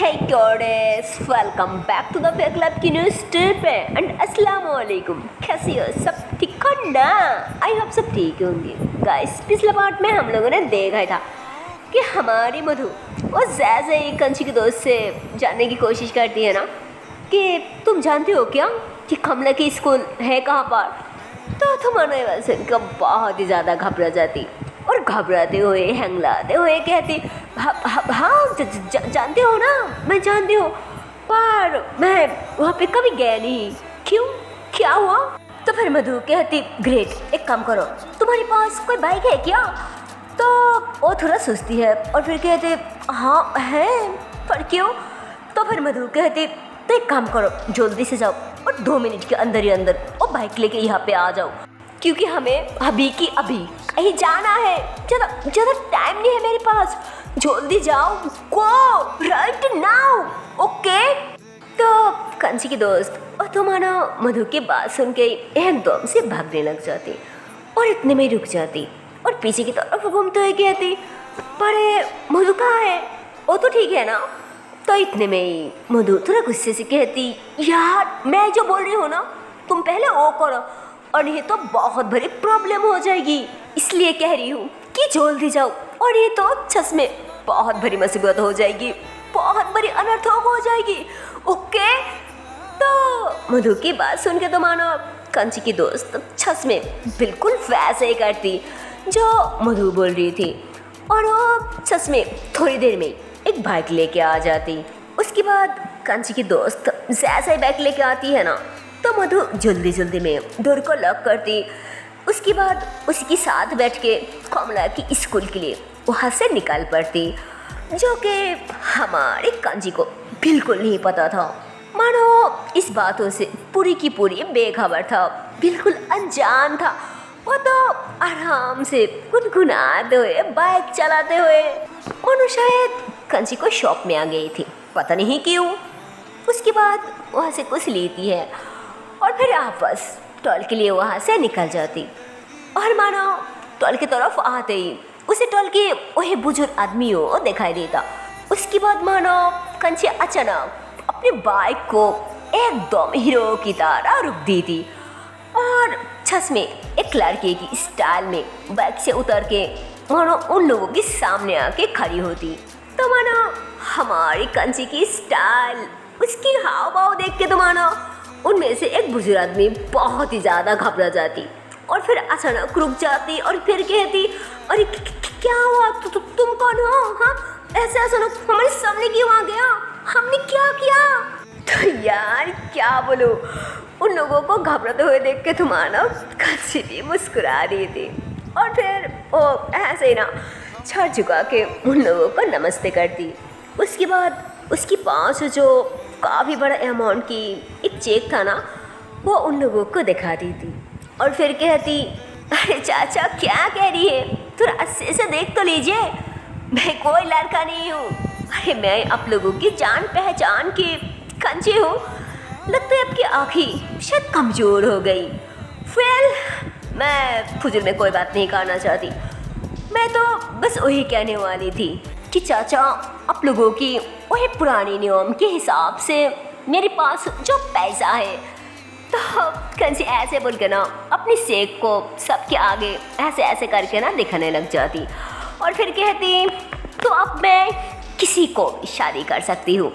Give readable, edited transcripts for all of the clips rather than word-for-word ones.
Hey goddess, welcome back to the Fair Club की new strip है and अस्सलाम वालेकुम। कैसी हो? सब ठीक हो ना? आई होप सब ठीक होंगे। गाइस, पिछले पार्ट में हम लोगों ने देखा था कि हमारी मधु वो जैसे ही कंची के दोस्त से जानने की कोशिश करती है ना कि तुम जानते हो क्या कि कमला की स्कूल है कहाँ पर, तो तुम्हारे वैसे बहुत ही ज़्यादा घबरा जाती और घबराते हुए हंगलाते हुए कहती हाँ जानते हो ना, मैं जानती हूँ, पर मैं वहाँ पे कभी गया नहीं। क्यों, क्या हुआ? तो फिर मधु कहती ग्रेट, एक काम करो, तुम्हारे पास कोई बाइक है क्या? तो वो थोड़ा सोचती है और फिर कहते हाँ है, पर क्यों? तो फिर मधु कहती तो एक काम करो, जल्दी से जाओ और 2 मिनट के अंदर ही अंदर वो बाइक लेके यहाँ पे आ जाओ, क्योंकि हमें अभी की अभी कहीं जाना है। ज़्यादा टाइम नहीं है मेरे पास, जल्दी जाओ, गो राइट नाउ, ओके? तो कंची की दोस्त और तुम्हारा मधु की बात सुन के एकदम से भागने लग जाती और इतने में रुक जाती और पीछे की तरफ घूमते हुए कहती पर मधु कहाँ है? वो तो ठीक है ना? तो इतने में ही मधु थोड़ा गुस्से से कहती यार मैं जो बोल रही हूँ ना, तुम पहले वो करो और नहीं तो बहुत बड़ी प्रॉब्लम हो जाएगी, इसलिए कह रही हूँ कि जल्दी जाओ, और ये तो सच में बहुत बड़ी मुसीबत हो जाएगी, बहुत बड़ी अनर्थ हो जाएगी, ओके? तो मधु की बात सुन के तो मानो कंची की दोस्त सच में बिल्कुल वैसे ही करती जो मधु बोल रही थी और वो सच में थोड़ी देर में एक बाइक लेके आ जाती। उसके बाद कंची की दोस्त जैसे ही बाइक लेके आती है ना, तो मधु जल्दी जल्दी में डोर को लॉक करती। उसके बाद उसी के साथ बैठ के कमला की स्कूल के लिए वहाँ से निकल पड़ती, जो कि हमारे कंची को बिल्कुल नहीं पता था। मानो इस बातों से पूरी की पूरी बेखबर था, बिल्कुल अनजान था। वो तो आराम से गुनगुनाते हुए बाइक चलाते हुए मानो शायद कंची को शॉप में आ गई थी, पता नहीं क्यों। उसके बाद वहाँ से कुछ लेती है और फिर वापस टॉल के लिए वहाँ से निकल जाती और मानो टॉल की तरफ आते ही उसे टॉल के वही बुजुर्ग आदमी हो दिखाई देता। उसके बाद मानो कंची अचानक अपनी बाइक को एकदम हीरो की तरह रुक दी थी और छस में एक लड़के की स्टाइल में बाइक से उतर के मानो उन लोगों के सामने आके खड़ी होती। तो मानो हमारी कंची की स्टाइल, उसकी हाव भाव देख के तो मानो उनमें से एक बुजुर्ग आदमी बहुत ही ज़्यादा घबरा जाती और फिर अचानक रुक जाती और फिर कहती अरे क्या हुआ? तुम कौन हो? हाँ, ऐसे अचानक हमारे सामने क्यों आ गया? हमने क्या किया? तो यार क्या बोलो, उन लोगों को घबराते हुए देख के तुम्हारा कंची भी मुस्कुरा रही थी और फिर वो ऐसे ही ना छड़ झुका के उन लोगों को नमस्ते करती। उसके बाद उसकी पास जो काफ़ी बड़ा अमाउंट की एक चेक था ना, वो उन लोगों को दिखा दी थी और फिर कहती अरे चाचा क्या कह रही है, थोड़ा अच्छे से देख तो लीजिए, मैं कोई लड़का नहीं हूँ, अरे मैं आप लोगों की जान पहचान की कंची हूँ, लगता है आपकी आँखें शायद कमज़ोर हो गई। मैं फुजूल में कोई बात नहीं करना चाहती, मैं तो बस वही कहने वाली थी कि चाचा आप लोगों की वही पुरानी नियम के हिसाब से मेरे पास जो पैसा है, तो कंची ऐसे बोल के ना अपनी सेक को सबके आगे ऐसे ऐसे करके ना दिखाने लग जाती और फिर कहती तो अब मैं किसी को शादी कर सकती हूँ,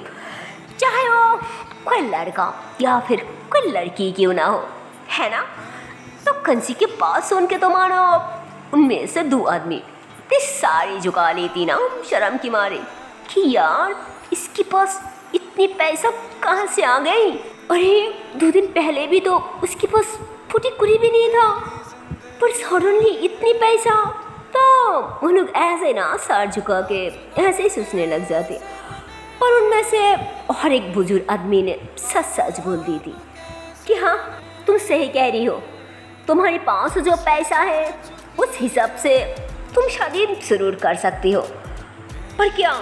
चाहे वो कोई लड़का या फिर कोई लड़की क्यों ना हो, है ना? तो कंची के पास सुन के तो मानो उनमें से 2 आदमी इतनी सारी झुका लेती ना शर्म की मारे कि यार इसके पास इतनी पैसा कहाँ से आ गई? अरे 2 दिन पहले भी तो उसके पास फूटी कुरी भी नहीं था, पर सडनली इतनी पैसा। तो उन लोग ऐसे ना सर झुका के ऐसे ही सोचने लग जाते और उनमें से और एक बुजुर्ग आदमी ने सच सच बोल दी थी कि हाँ तुम सही कह रही हो, तुम्हारे पास जो पैसा है उस हिसाब से तुम शादी ज़रूर कर सकती हो, पर क्या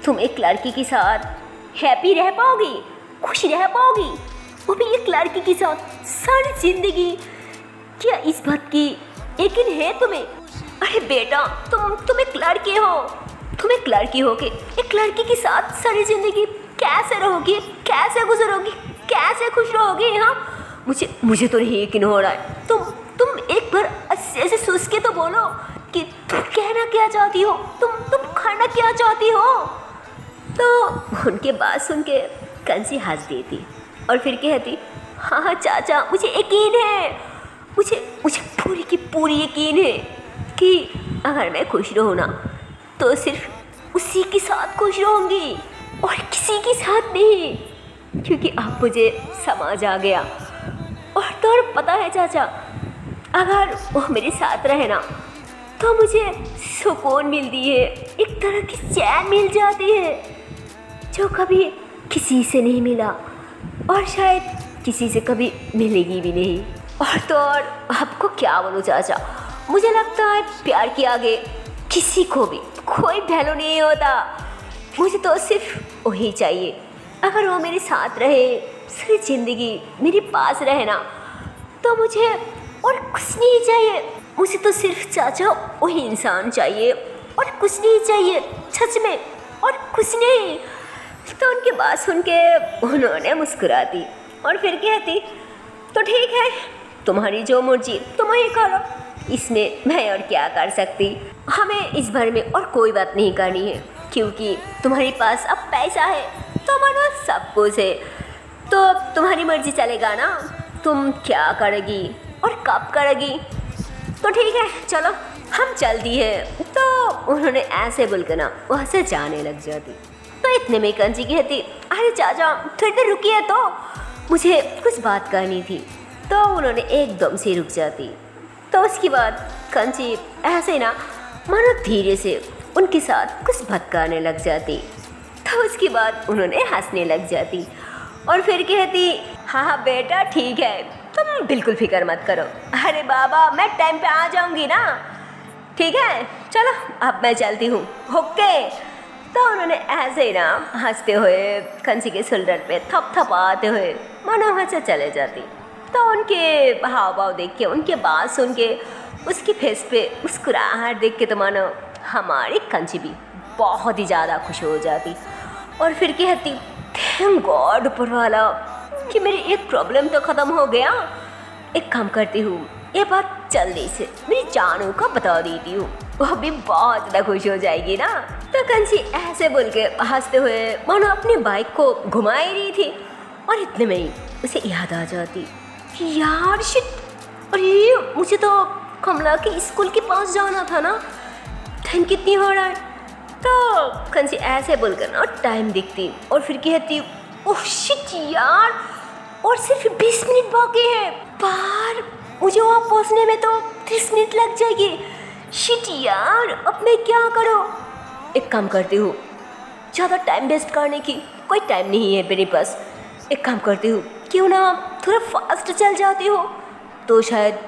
तुम एक लड़की के साथ हैप्पी रह पाओगी, खुश रह पाओगी, वो भी एक लड़की के साथ सारी जिंदगी? क्या इस बात की यकीन है तुम्हें? अरे बेटा तुम एक लड़के हो, तुम एक लड़की हो के एक लड़की के साथ सारी जिंदगी कैसे रहोगी, कैसे गुजरोगी, कैसे खुश रहोगी? हाँ, मुझे तो नहीं यकीन हो रहा है। तुम एक बार ऐसे सोच के तो बोलो कि तुम कहना क्या चाहती हो, तुम खाना क्या चाहती हो? तो उनके बात सुन के कंसी हंस देती और फिर कहती, हाँ चाचा, मुझे यकीन है, मुझे पूरी की पूरी यकीन है कि अगर मैं खुश रहूँ ना तो सिर्फ उसी के साथ खुश रहूँगी और किसी के साथ नहीं, क्योंकि अब मुझे समझ आ गया। और पता है चाचा, अगर वो मेरे साथ रहे ना तो मुझे सुकून मिलती है, एक तरह की चैन मिल जाती है जो कभी किसी से नहीं मिला और शायद किसी से कभी मिलेगी भी नहीं। और आपको क्या बोलूँ चाचा, मुझे लगता है प्यार के आगे किसी को भी कोई वैल्यू नहीं होता। मुझे तो सिर्फ वही चाहिए, अगर वो मेरे साथ रहे, सारी ज़िंदगी मेरे पास रहे ना तो मुझे और कुछ नहीं चाहिए। मुझे तो सिर्फ चाचा वही इंसान चाहिए और कुछ नहीं चाहिए, सच में, और कुछ नहीं। तो उनकी बात सुन के उन्होंने मुस्कुरा दी और फिर कहती, तो ठीक है, तुम्हारी जो मर्जी तुम वही करो, इसमें मैं और क्या कर सकती। हमें इस बारे में और कोई बात नहीं करनी है, क्योंकि तुम्हारे पास अब पैसा है, तुम्हारा सब कुछ है, तो तुम्हारी मर्जी चलेगा ना, तुम क्या करेगी और कब करेगी। तो ठीक है, चलो हम चलती है। तो उन्होंने ऐसे बोलकर ना वहाँ से जाने लग जाती। तो इतने में कंची कहती, अरे चाचा थोड़ी देर रुकिए, तो मुझे कुछ बात करनी थी। तो उन्होंने एकदम से रुक जाती। तो उसके बाद कंची ऐसे ना मानो धीरे से उनके साथ कुछ भटकाने लग जाती। तो उसके बाद उन्होंने हंसने लग जाती और फिर कहती, हाँ बेटा ठीक है, तुम बिल्कुल फिक्र मत करो। अरे बाबा, मैं टाइम पे आ जाऊंगी ना, ठीक है, चलो अब मैं चलती हूँ, ओके। तो उन्होंने ऐसे ही ना हंसते हुए कंची के शोल्डर पे थपथपाते हुए मानो वहाँ से चले जाती। तो उनके हाव भाव देख के, उनके बात सुन के, उसकी फेस पे मुस्कुराहट देख के तो मानो हमारी कंची भी बहुत ही ज़्यादा खुश हो जाती और फिर कहती, थैंक गॉड ऊपर वाला कि मेरी एक प्रॉब्लम तो ख़त्म हो गया। एक काम करती हूँ, ये बात जल्दी से मेरी जानू को बता देती हूँ, वो भी बहुत ज़्यादा खुश हो जाएगी ना। तो कंची ऐसे बोल के हंसते हुए मानो अपनी बाइक को घुमा ही रही थी और इतने में ही उसे याद आ जाती, यार शिट, अरे मुझे तो कमला के स्कूल के पास जाना था ना, टाइम कितनी हो रहा है। तो कंची ऐसे बोलकर ना टाइम देखती और फिर कहती, ओह शिट यार, और सिर्फ 20 मिनट बाकी है, पर मुझे वहाँ पहुँचने में तो 30 मिनट लग जाएगी। शिट यार, अब मैं क्या करूँ? एक काम करती हूँ, ज़्यादा टाइम वेस्ट करने की कोई टाइम नहीं है मेरे पास। एक काम करती हूँ, क्यों ना थोड़ा फास्ट चल जाती हो, तो शायद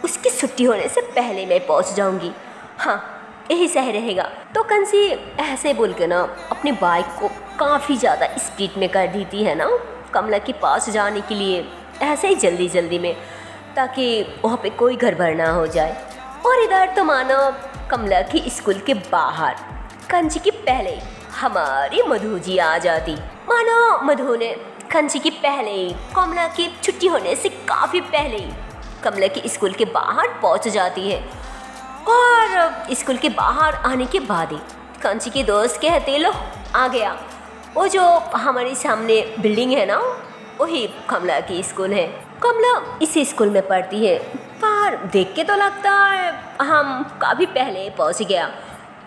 उसकी छुट्टी होने से पहले मैं पहुँच जाऊँगी। हाँ, यही सही रहेगा। तो कंसी ऐसे बोल के ना अपनी बाइक को काफ़ी ज़्यादा स्पीड में कर देती है ना कमला के पास जाने के लिए, ऐसे ही जल्दी जल्दी में, ताकि वहाँ पे कोई गड़बड़ ना हो जाए। और इधर तो मानो कमला की स्कूल के बाहर कंची की पहले हमारी मधु जी आ जाती। मानो मधु ने कंची की पहले ही कमला की छुट्टी होने से काफ़ी पहले ही कमला की स्कूल के बाहर पहुँच जाती है। और स्कूल के बाहर आने के बाद ही कंची के दोस्त कहते, लो आ गया, वो जो हमारे सामने बिल्डिंग है ना, वही कमला की स्कूल है। कमला इसी स्कूल में पढ़ती है, पर देख के तो लगता है हम काफ़ी पहले पहुंच गया,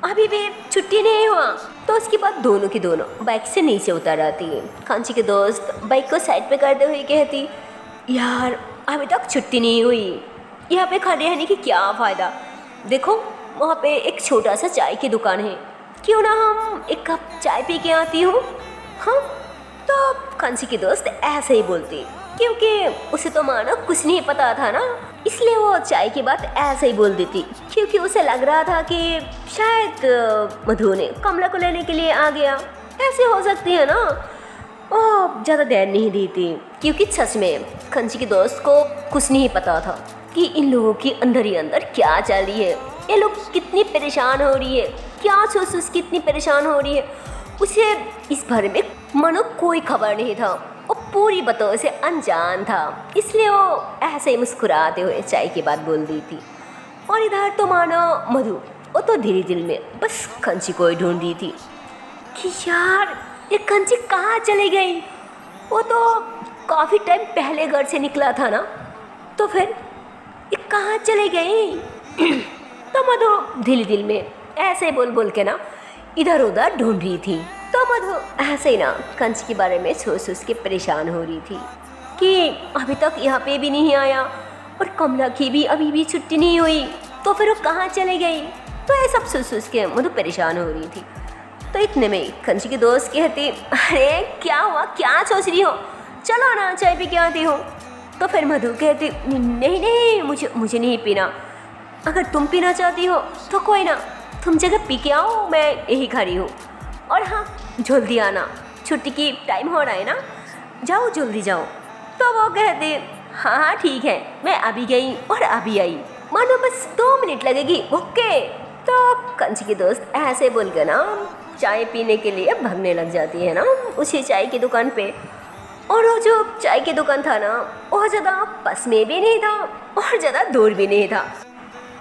अभी भी छुट्टी नहीं हुआ। तो उसके बाद दोनों की दोनों बाइक से नीचे उतर आती है। कंची के दोस्त बाइक को साइड पे करते हुए कहती, यार अभी तक छुट्टी नहीं हुई, यहाँ पे खड़े रहने की क्या फ़ायदा, देखो वहाँ पे एक छोटा सा चाय की दुकान है, क्यों ना हम एक कप चाय पी के आती हूँ। हाँ, तो कंची की दोस्त ऐसे ही बोलती, क्योंकि उसे तो मानो कुछ नहीं पता था ना, इसलिए वो चाय की बात ऐसे ही बोल देती, क्योंकि उसे लग रहा था कि शायद मधु ने कमला को लेने के लिए आ गया, ऐसे हो सकती है ना। ओह, ज़्यादा देर नहीं देती, क्योंकि सच में कंची के दोस्त को कुछ नहीं पता था कि इन लोगों की अंदर ही अंदर क्या चल रही है, ये लोग कितनी परेशान हो रही है, क्या सोच उसकी इतनी परेशान हो रही है। उसे इस बारे में मानो कोई खबर नहीं था, वो पूरी बातों से अनजान था, इसलिए वो ऐसे ही मुस्कुराते हुए चाय की बात बोल दी थी। और इधर तो मानो मधु वो तो धीरे दिल में बस कंची को ही ढूंढ रही थी कि यार ये कंची कहाँ चली गई। वो तो काफ़ी टाइम पहले घर से निकला था ना, तो फिर ये कहाँ चली गई। तो मधु धीरे दिल में ऐसे बोल बोल के ना इधर उधर ढूंढ रही थी। तो मधु ऐसे ही ना कंच के बारे में सोच सोच के परेशान हो रही थी कि अभी तक यहाँ पे भी नहीं आया और कमला की भी अभी भी छुट्टी नहीं हुई, तो फिर वो कहाँ चले गई। तो ये सब सोच सोच के मधु परेशान हो रही थी। तो इतने में कंची की दोस्त कहती, अरे क्या हुआ, क्या सोच रही हो, चलो ना चाय पी के आती हो। तो फिर मधु कहती, नहीं नहीं मुझे नहीं पीना, अगर तुम पीना चाहती हो तो कोई ना, तुम जगह पी के आओ, मैं यही खड़ी हूँ। और हाँ जल्दी आना, छुट्टी की टाइम हो रहा है ना, जाओ जल्दी जाओ। तो वो कहती, हाँ हाँ ठीक है, मैं अभी गई और अभी आई, मानो बस 2 मिनट लगेगी, ओके। तो कंची की दोस्त ऐसे बोल के ना चाय पीने के लिए भागने लग जाती है ना उसी चाय की दुकान पे। और वो जो चाय की दुकान था ना वो ज़्यादा पास में भी नहीं था और ज़्यादा दूर भी नहीं था,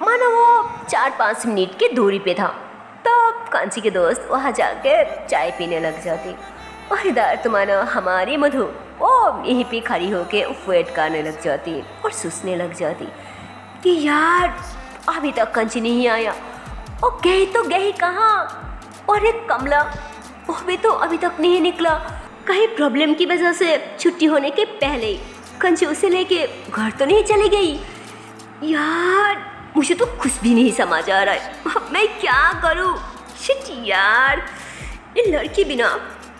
मानो वो 4-5 मिनट की दूरी पे था। तो कांची की दोस्त वहाँ जाके चाय पीने लग जाती और इधर तो मानो हमारी मधु वो यहीं पे खड़ी होके वेट करने लग जाती और सोचने लग जाती कि यार अभी तक कांची नहीं आया, और गई तो गई कहाँ। और एक कमला वो भी तो अभी तक नहीं निकला, कहीं प्रॉब्लम की वजह से छुट्टी होने के पहले ही कंची उसे लेके घर तो नहीं चली गई। यार मुझे तो कुछ भी नहीं समझ आ रहा है, अब मैं क्या करूं। शिट यार, ये लड़की बिना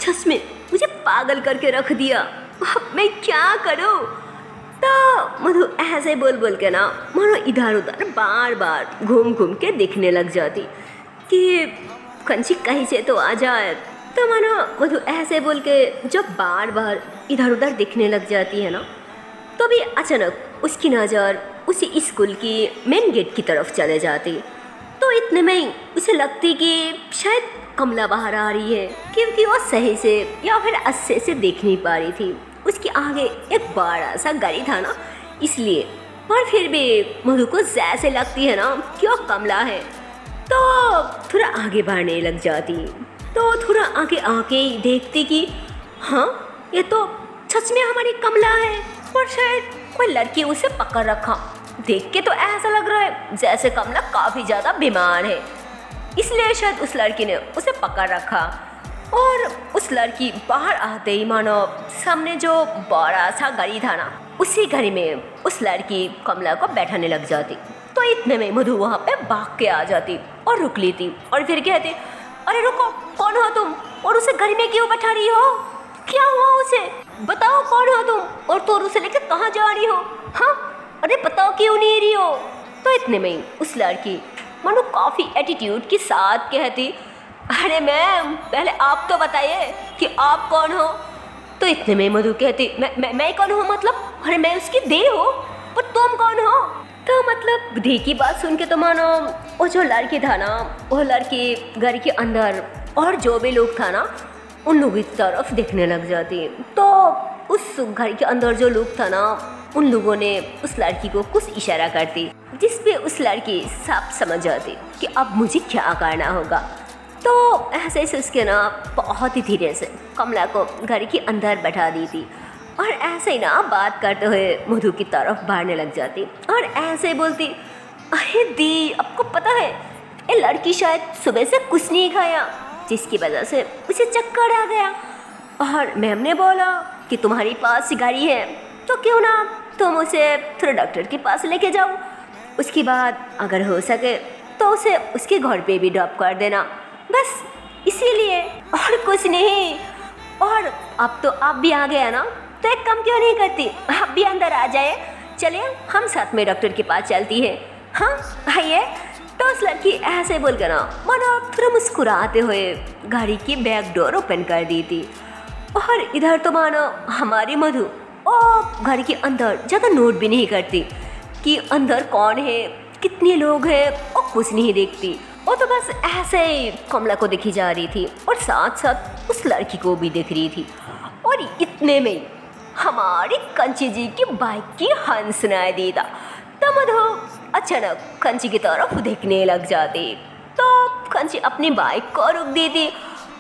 सच में मुझे पागल करके रख दिया, अब मैं क्या करूं। तो मधु ऐसे बोल बोल के ना मानो इधर उधर बार बार घूम घूम के देखने लग जाती कि कंची कहीं से तो आ जाए। तो मानो मधु ऐसे बोल के जब बार बार इधर उधर देखने लग जाती है ना, तो भी अचानक उसकी नज़र उसी स्कूल की मेन गेट की तरफ चले जाती। तो इतने में ही उसे लगती कि शायद कमला बाहर आ रही है, क्योंकि वो सही से या फिर अच्छे से देख नहीं पा रही थी, उसके आगे एक बड़ा सा गाड़ी था ना इसलिए। पर फिर भी मधु को जैसे लगती है ना कि वो कमला है, तो थोड़ा आगे बढ़ने लग जाती। तो थोड़ा आगे आके देखती कि हाँ ये तो सच में हमारी कमला है, और शायद कोई लड़की उसे पकड़ रखा। देख के तो ऐसा लग रहा है जैसे कमला काफ़ी ज़्यादा बीमार है, इसलिए शायद उस लड़की ने उसे पकड़ रखा। और उस लड़की बाहर आते ही मानो सामने जो बड़ा सा गाड़ी था ना उसी गाड़ी में उस लड़की कमला को बैठाने लग जाती। तो इतने में मधु वहाँ पे भाग के आ जाती और रुक लेती और फिर कहती, अरे रुको, कौन हो तुम और उसे गाड़ी में क्यों बैठा रही हो, क्या हुआ उसे, बताओ कौन हो तुम और तो उसे लेकर कहाँ जा रही हो, हाँ अरे बताओ क्यों नहीं रही हो। तो इतने में ही उस लड़की मानो काफ़ी एटीट्यूड के साथ कहती, अरे मैम पहले आप तो बताइए कि आप कौन हो। तो इतने में मधु कहती, मैं कौन हूँ मतलब, अरे मैं उसकी दे हो, पर तुम कौन हो। तो मतलब दे की बात सुन के तो मानो वो जो लड़की था ना वो लड़की घर के अंदर और जो भी लोग था ना उन लोगों की तरफ देखने लग जाती। तो उस घर के अंदर जो लोग था ना उन लोगों ने उस लड़की को कुछ इशारा करती, जिस पे उस लड़की साफ समझ जाती कि अब मुझे क्या करना होगा। तो ऐसे ही उसके ना बहुत ही धीरे से कमला को घर के अंदर बैठा दी थी और ऐसे ही ना बात करते हुए मधु की तरफ बढ़ने लग जाती और ऐसे ही बोलती, अरे दी आपको पता है ये लड़की शायद सुबह से कुछ नहीं खाया, जिसकी वजह से उसे चक्कर आ गया, और मैम ने बोला कि तुम्हारे पास गाड़ी है तो क्यों ना तुम उसे थोड़ा डॉक्टर के पास लेके जाओ, उसके बाद अगर हो सके तो उसे उसके घर पे भी ड्रॉप कर देना, बस इसीलिए और कुछ नहीं। और अब तो आप भी आ गया ना, तो एक काम क्यों नहीं करती, आप भी अंदर आ जाए, चलिए हम साथ में डॉक्टर के पास चलती है, हाँ आइए। तो उस लड़की ऐसे बोल कर ना मानो थोड़ा मुस्कुराते हुए गाड़ी की बैक डोर ओपन कर दी थी। और इधर तो मानो हमारी मधु और घर के अंदर ज़्यादा नोट भी नहीं करती कि अंदर कौन है, कितने लोग हैं, और कुछ नहीं देखती। वो तो बस ऐसे ही कमला को देखी जा रही थी और साथ साथ उस लड़की को भी देख रही थी। और इतने में हमारी कंची जी की बाइक की हॉर्न सुनाई देता। तो मधु अचानक कंची की तरफ देखने लग जाती। तो कंची अपनी बाइक को रोक देती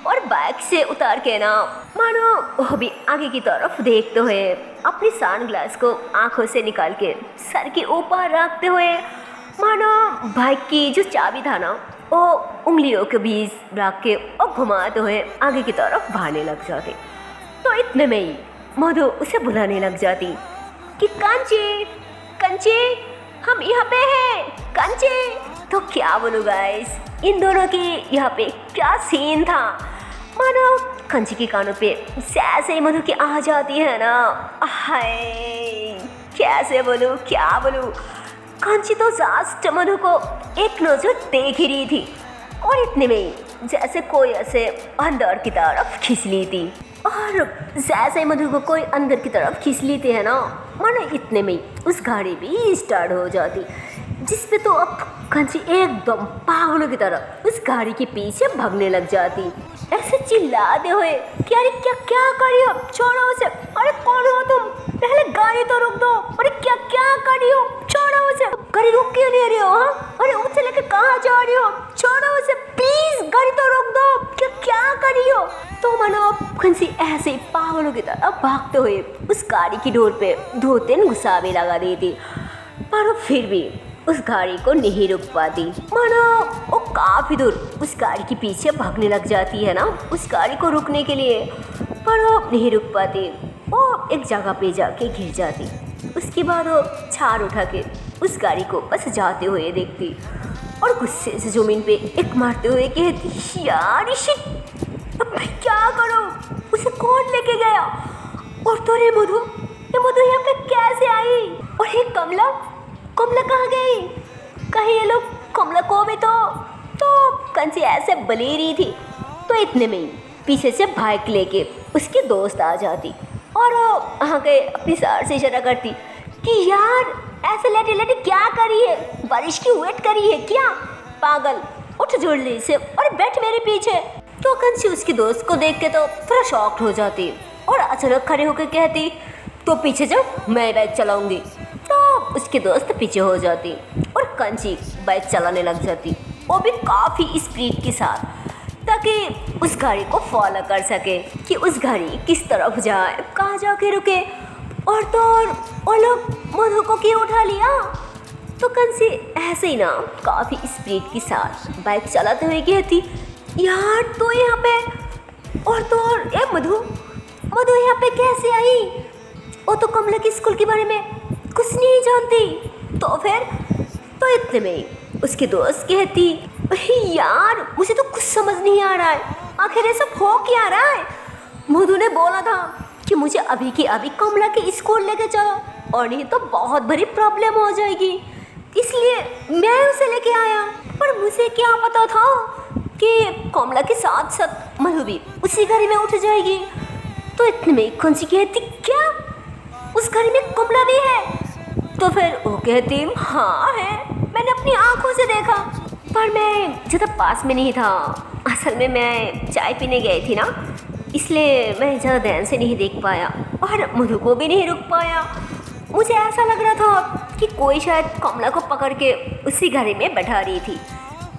और बाइक से उतार के ना मानो वो भी आगे की तरफ देखते हुए अपनी सनग्लास को आंखों से निकाल के सर के ऊपर रखते हुए मानो बाइक की जो चाबी था ना वो उंगलियों के बीच रख के और घुमाते हुए आगे की तरफ भागने लग जाते। तो इतने में ही मधु उसे बुलाने लग जाती कि कंची कंची हम यहाँ पे हैं कंची। तो क्या बोलूँ गाइस, इन दोनों की यहाँ पे क्या सीन था। मानो कंची के कानों पे जैसे ही मधु की आ जाती है ना, हाय कैसे बोलूँ क्या बोलूँ। कंची तो जस्ट मधु को एक नजर देख ही रही थी और इतने में ही जैसे कोई ऐसे अंदर की तरफ खींच ली थी। और जैसे ही मधु को कोई अंदर की तरफ खींच लेते हैं ना, मानो इतने में ही उस गाड़ी भी स्टार्ट हो जाती, जिस पे तो अब कंची एकदम पागलों की तरह उस गाड़ी के पीछे भागने लग जाती, ऐसे चिल्लाते हुए कि अरे क्या क्या करी हो, छोड़ो उसे, अरे कौन हो तुम, पहले गाड़ी तो रोक दो, अरे क्या क्या करी हो, छोड़ो उसे, गाड़ी रोक क्यों नहीं रही हो, हाँ अरे उसे लेके कहाँ जा रही हो, छोड़ो उसे प्लीज, गाड़ी तो रोक दो, क्या क्या करी हो। तो मानो कंची ऐसे पागलों की तरह भागते हुए उस गाड़ी की डोर पे 2-3 घुसावे लगा देती, पर फिर भी उस गाड़ी को नहीं रुक पाती। मानो वो काफ़ी दूर उस गाड़ी के पीछे भागने लग जाती है ना उस गाड़ी को रुकने के लिए, पर वो नहीं रुक पाती। वो एक जगह पे जाके गिर जाती। उसके बाद वो छाल उठा के उस गाड़ी को बस जाते हुए देखती और गुस्से से ज़मीन पे एक मारते हुए कहती, यार शिट, अब मैं क्या करूँ, उसे कौन लेके गया, और तो ये मधु यहाँ पे कैसे आई, और ये कमला कहाँ गई, कहीं ये लोग कमला को भी तो कंची ऐसे बली रही थी। तो इतने में ही पीछे से बाइक लेके उसकी दोस्त आ जाती और आके अपनी सर से इशारा करती कि यार ऐसे लेटे लेटे क्या करी है, बारिश की वेट करी है क्या, पागल उठ जल्दी से और बैठ मेरे पीछे। तो कंची उसकी दोस्त को देख के तो थोड़ा शॉक्ड हो जाती और अचानक खड़े होकर कहती, तो पीछे जाओ मैं बाइक चलाऊंगी। तो उसकी दोस्त पीछे हो जाती और कंची बाइक चलाने लग जाती, वो भी काफ़ी स्पीड के साथ, ताकि उस गाड़ी को फॉलो कर सके कि उस गाड़ी किस तरफ जाए, कहाँ जाके रुके। और तो और वो लोग मधु को क्यों उठा लिया। तो कंची ऐसे ही ना काफ़ी स्पीड के साथ बाइक चलाते हुए कहती, यार तो यहाँ पे, और तो और ये मधु यहाँ पे कैसे आई, वो तो कमला की स्कूल के बारे में कुछ नहीं जानती। तो फिर तो इतने में उसकी दोस्त कहती, यार मुझे तो कुछ समझ नहीं आ रहा है, आखिर ये सब हो क्या रहा है। मधु ने बोला था कि मुझे अभी की अभी कमला के स्कूल लेके चलो, और नहीं तो बहुत बड़ी प्रॉब्लम हो जाएगी, इसलिए मैं उसे लेके आया। पर मुझे क्या पता था कि कमला के साथ साथ मधु भी उसी गाड़ी में उठ जाएगी। तो इतने में कंची कहती, क्या उस गाड़ी में कमला भी है। तो फिर वो कहती, हाँ है, मैंने अपनी आंखों से देखा, पर मैं ज़्यादा पास में नहीं था, असल में मैं चाय पीने गई थी ना, इसलिए मैं ज़्यादा ध्यान से नहीं देख पाया और मधु को भी नहीं रुक पाया। मुझे ऐसा लग रहा था कि कोई शायद कमला को पकड़ के उसी गाड़ी में बैठा रही थी,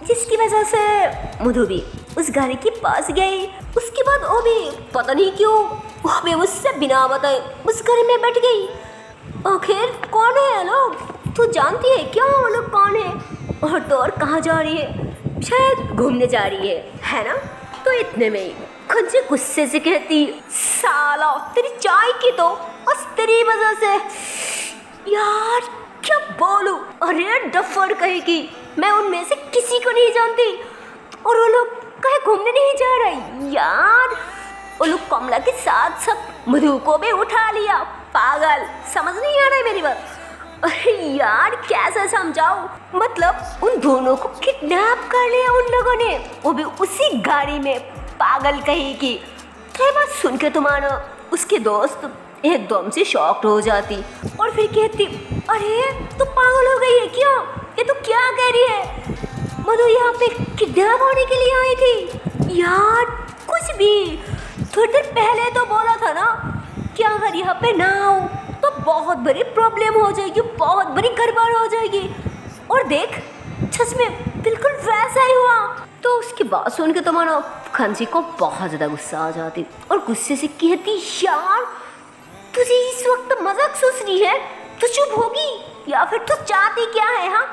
जिसकी वजह से मधु भी उस गाड़ी के पास गई। उसके बाद वो भी पता नहीं क्यों वो भी मुझसे बिना बताए उस गाड़ी में बैठ गई। आखिर कौन है ये लोग, तू जानती है क्या वो लोग कौन है, और तो और कहाँ जा रही है, शायद घूमने जा रही है ना। तो इतने में ही कंची गुस्से से कहती, साला तेरी चाय की तो बस तेरी वजह से, यार क्या बोलूं, अरे डफर कहेगी, मैं उनमें से किसी को नहीं जानती, और वो लोग कहीं घूमने नहीं जा रहे। यार वो लोग कमला के साथ साथ मधु को भी उठा लिया, पागल, समझ नहीं आ रहा है मेरी बात। अरे यार कैसे समझाऊं, मतलब उन दोनों को किडनैप कर लिया उन लोगों ने, वो भी उसी गाड़ी में, पागल कहेगी। तो ये बात सुन के तुम्हारा उसके दोस्त एकदम से शॉक्ड हो जाती और फिर कहती, अरे तू पागल हो गई है क्या, ये तू क्या कह रही है। मैं तो यहाँ पे किडनैप होने के लिए आई थी यार। कुछ भी थोड़ी देर पहले तो बोला था ना कि अगर यहाँ पे ना आओ तो बहुत बड़ी प्रॉब्लम हो जाएगी, बहुत बड़ी गड़बड़ हो जाएगी। और देख सच में बिल्कुल वैसा ही हुआ। तो उसकी बात सुन के तो मानो खंजी को बहुत ज़्यादा गुस्सा आ जाती और गुस्से से कहती, यार तुझे इस वक्त मजाक सोच रही है? तू चुप होगी या फिर तू चाहती क्या है हाँ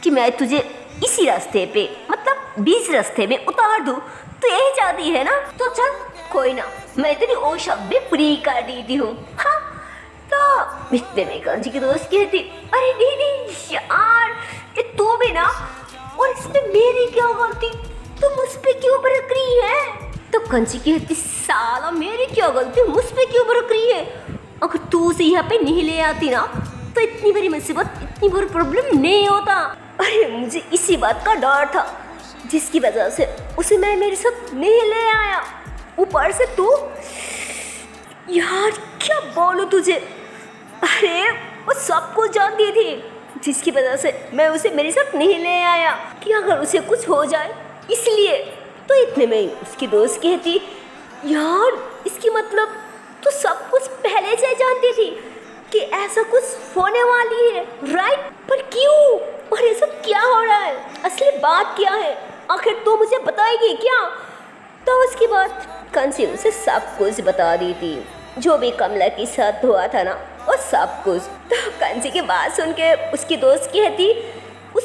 कि मैं तुझे इसी रास्ते पे मतलब बीच रास्ते में उतार दूँ? तो यही चाहती है ना? तो चल कोई ना, मैं तेरी वो शब्द भी पूरी कर देती हूँ। हाँ तो इतने में कांची की दोस्त कहती, अरे नहीं यार ये तू भी ना, और इसमें मेरी क्या गलती, तुम मुझ पे क्यों भड़क रही है? तो कंची कहती, साला मेरी क्या गलती, मुझ पे क्यों भड़क रही है? अगर तू उसे यहाँ पे नहीं ले आती ना तो इतनी बड़ी मुसीबत, इतनी बड़ी प्रॉब्लम नहीं होता। अरे मुझे इसी बात का डर था जिसकी वजह से उसे मैं मेरे साथ नहीं ले आया। ऊपर से तू, यार क्या बोलूं तुझे, अरे वो सब कुछ जानती थी जिसकी वजह से मैं उसे मेरे साथ नहीं ले आया कि अगर उसे कुछ हो जाए इसलिए। तो इतने में उसकी दोस्त कहती, यार इसकी मतलब तू सब कुछ पहले से जानती थी कि ऐसा कुछ होने वाली है, राइट? पर क्यों और ये सब क्या हो रहा है? असली बात क्या है? आखिर तू मुझे बताएगी क्या? तो उसके बाद कंसी उसे सब कुछ बता दी थी, जो भी कमला के साथ हुआ था ना और सब कुछ। तो कंसी की बात सुन के उसकी दोस्त कहती, उस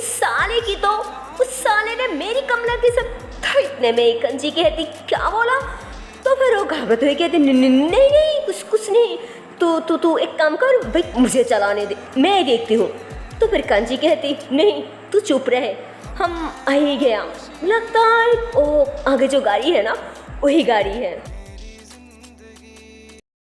साले ने मेरी कमला के साथ। तो इतने में कंसी कहती, क्या बोला? तो फिर वो घबराते हुए कहती, नहीं कुछ नहीं, तू एक काम कर भाई, मुझे चलाने दे, मैं देखती हूँ। तो फिर कंची कहती, नहीं तू चुप रहे, हम आ ही गया, लगता है वो आगे जो गाड़ी है ना वही गाड़ी है।